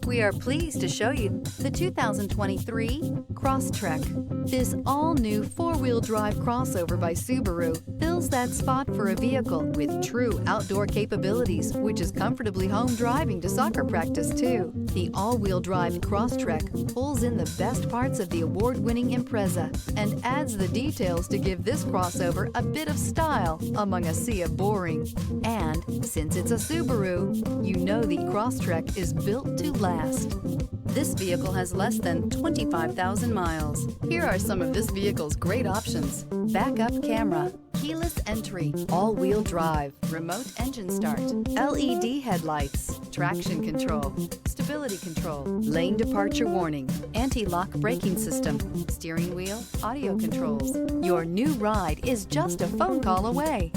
We are pleased to show you the 2023 Crosstrek. This all-new four-wheel drive crossover by Subaru fills that spot for a vehicle with true outdoor capabilities, which is comfortably home driving to soccer practice too. The all-wheel drive Crosstrek pulls in the best parts of the award-winning Impreza and adds the details to give this crossover a bit of style among a sea of boring. And since it's a Subaru, you know the Crosstrek is built to last. This vehicle has less than 25,000 miles. Here are some of this vehicle's great options: backup camera, keyless entry, all-wheel drive, remote engine start, LED headlights, traction control, stability control, lane departure warning, anti-lock braking system, steering wheel audio controls. Your new ride is just a phone call away.